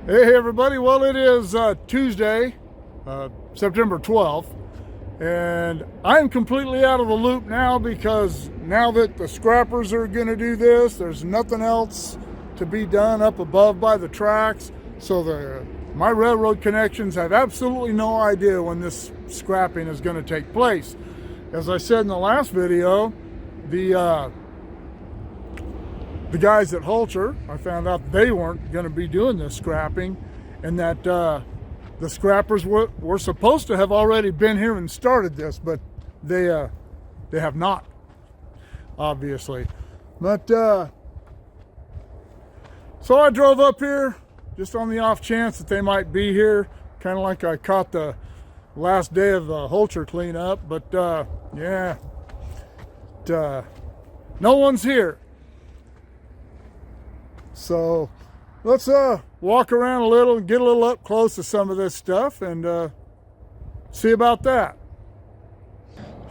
Hey everybody, well it is Tuesday, September 12th, and I'm completely out of the loop now because now that the scrappers are going to do this, there's nothing else to be done up above by the tracks, so my railroad connections have absolutely no idea when this scrapping is going to take place. As I said in the last video, the guys at Hulcher, I found out they weren't going to be doing this scrapping, and that the scrappers were supposed to have already been here and started this, but they have not, obviously. But so I drove up here just on the off chance that they might be here, kind of like I caught the last day of the Hulcher cleanup. But yeah, no one's here. So let's walk around a little and get a little up close to some of this stuff and see about that.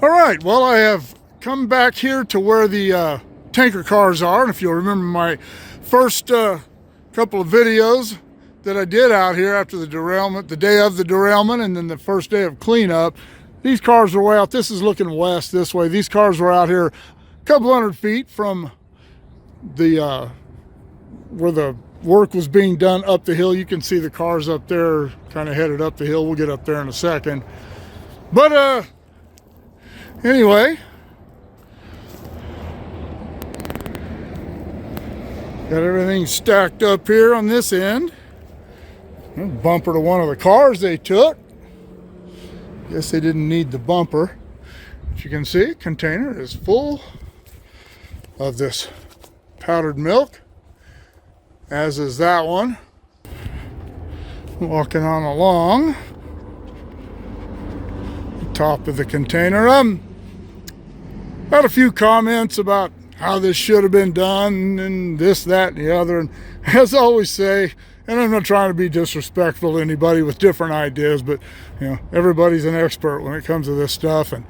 All right, well, I have come back here to where the tanker cars are, and if you'll remember my first couple of videos that I did out here after the derailment, the day of the derailment, and then the first day of cleanup, these cars were way out. This is looking west this way. These cars were out here a couple hundred feet from the where the work was being done up the hill. You can see the cars up there kind of headed up the hill. We'll get up there in a second. But anyway, got everything stacked up here on this end. Bumper to one of the cars they took. Guess they didn't need the bumper. But you can see a container is full of this powdered milk, as is that one. Walking on along the top of the container. Had a few comments about how this should have been done and this, that, and the other. And as I always say, and I'm not trying to be disrespectful to anybody with different ideas, but you know, everybody's an expert when it comes to this stuff. And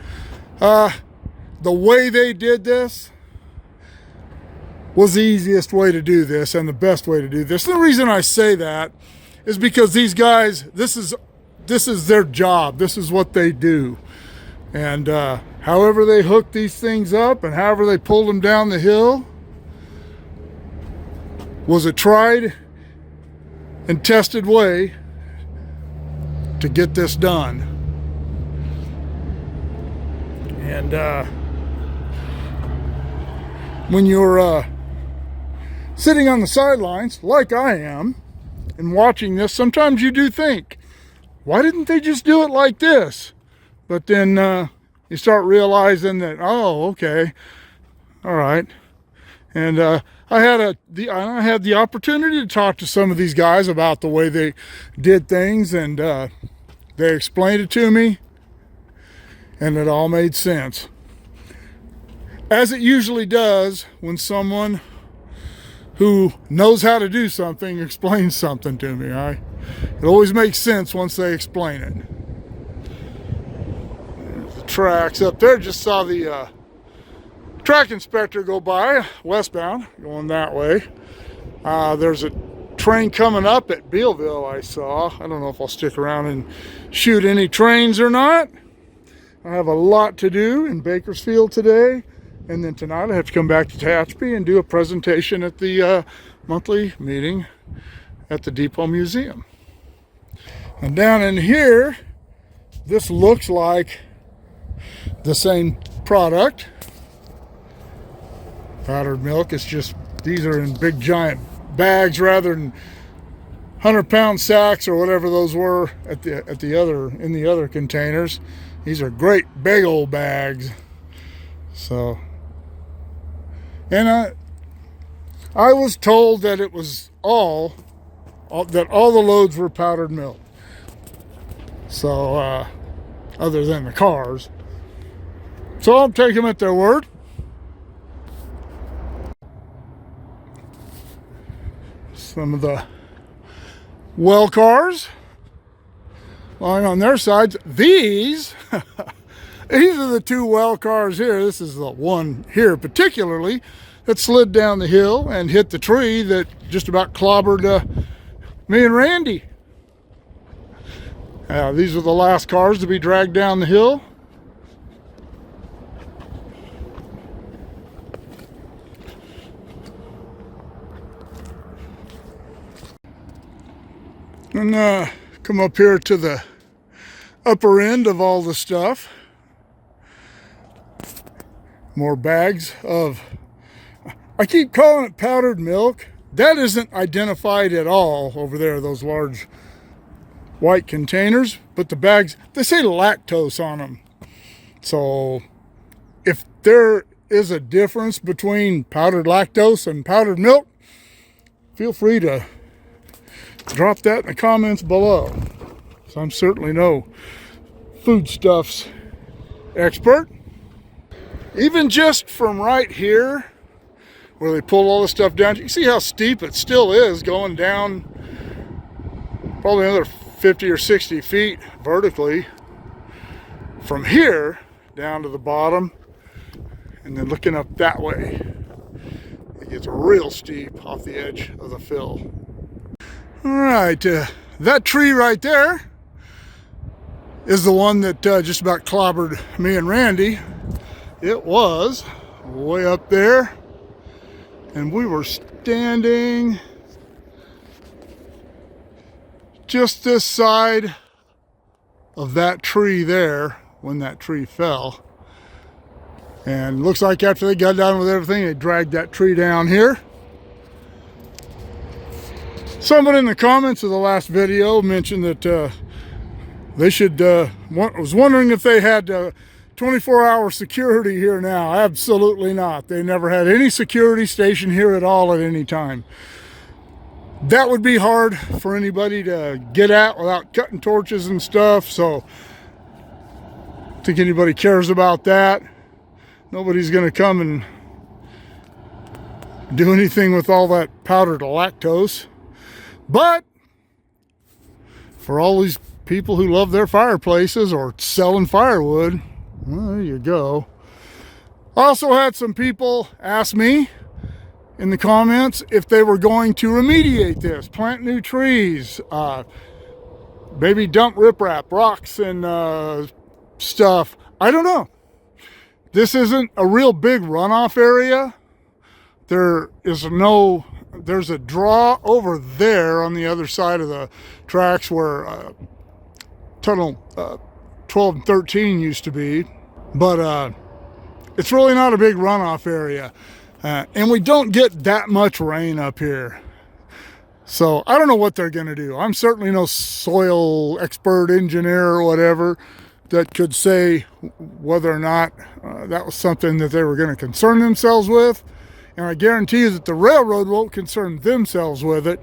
the way they did this was the easiest way to do this and the best way to do this. And the reason I say that is because these guys, this is their job. This is what they do. And however they hooked these things up and however they pulled them down the hill was a tried and tested way to get this done. And when you're sitting on the sidelines like I am and watching this, sometimes you do think, why didn't they just do it like this? But then you start realizing that, oh, okay, all right. And I had the opportunity to talk to some of these guys about the way they did things, and they explained it to me, and it all made sense, as it usually does when someone who knows how to do something explains something to me. It always makes sense once they explain it. There's the tracks up there. Just saw the track inspector go by westbound, going that way. There's a train coming up at Bealville, I saw. I don't know if I'll stick around and shoot any trains or not. I have a lot to do in Bakersfield today. And then tonight I have to come back to Tehachapi and do a presentation at the monthly meeting at the Depot Museum. And down in here, this looks like the same product. Powdered milk. It's just, these are in big giant bags rather than 100-pound sacks or whatever those were in the other containers. These are great big old bags. So, and I was told that it was all the loads were powdered milk. So other than the cars. So I'll take them at their word. Some of the well cars lying on their sides. These these are the two well cars here. This is the one here particularly that slid down the hill and hit the tree that just about clobbered me and Randy. These are the last cars to be dragged down the hill. And come up here to the upper end of all the stuff. More bags of, I keep calling it powdered milk. That isn't identified at all over there, those large white containers, but the bags, they say lactose on them. So if there is a difference between powdered lactose and powdered milk, feel free to drop that in the comments below. So I'm certainly no foodstuffs expert. Even just from right here, where they pull all this stuff down, you can see how steep it still is going down probably another 50 or 60 feet vertically from here down to the bottom, and then looking up that way, it gets real steep off the edge of the fill. All right, that tree right there is the one that just about clobbered me and Randy. It was way up there, and we were standing just this side of that tree there when that tree fell. And looks like after they got done with everything, they dragged that tree down here. Someone in the comments of the last video mentioned that they should, was wondering if they had 24-hour security here now. Absolutely not. They never had any security station here at all at any time. That would be hard for anybody to get at without cutting torches and stuff, so I don't think anybody cares about that. Nobody's going to come and do anything with all that powdered lactose. But for all these people who love their fireplaces or selling firewood, well, there you go. I also had some people ask me in the comments if they were going to remediate this, plant new trees, maybe dump riprap, rocks and stuff. I don't know. This isn't a real big runoff area. There's a draw over there on the other side of the tracks where tunnel 12 and 13 used to be, but it's really not a big runoff area, and we don't get that much rain up here, so I don't know what they're going to do. I'm certainly no soil expert, engineer, or whatever that could say whether or not that was something that they were going to concern themselves with. And I guarantee you that the railroad won't concern themselves with it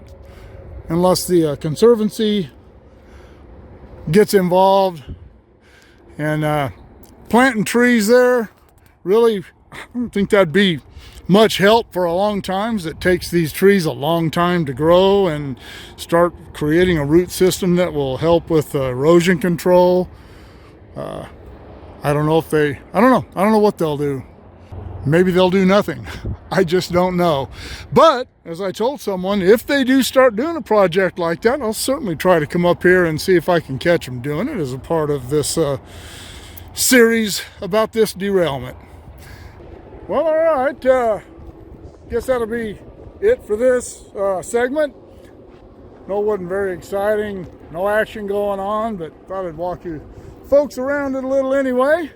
unless the Conservancy gets involved. And planting trees there, really, I don't think that'd be much help for a long time. It takes these trees a long time to grow and start creating a root system that will help with erosion control. I don't know what they'll do. Maybe they'll do nothing. I just don't know. But as I told someone, if they do start doing a project like that, I'll certainly try to come up here and see if I can catch them doing it as a part of this series about this derailment. Well, all right. Guess that'll be it for this segment. No, it wasn't very exciting. No action going on, but thought I'd walk you folks around it a little anyway.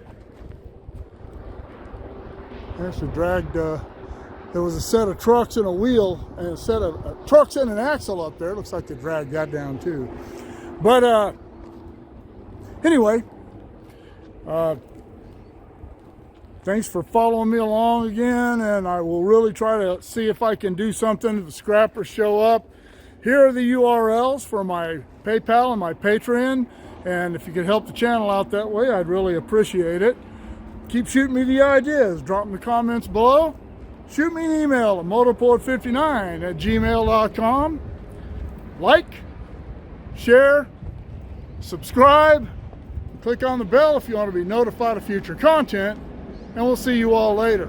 Actually dragged, there was a set of trucks and a wheel and a set of trucks and an axle up there. Looks like they dragged that down too. But anyway, thanks for following me along again, and I will really try to see if I can do something if the scrappers show up. Here are the URLs for my PayPal and my Patreon, and if you could help the channel out that way, I'd really appreciate it. Keep shooting me the ideas. Drop them in the comments below. Shoot me an email at motorport59@gmail.com. Like, share, subscribe, click on the bell if you want to be notified of future content, and we'll see you all later.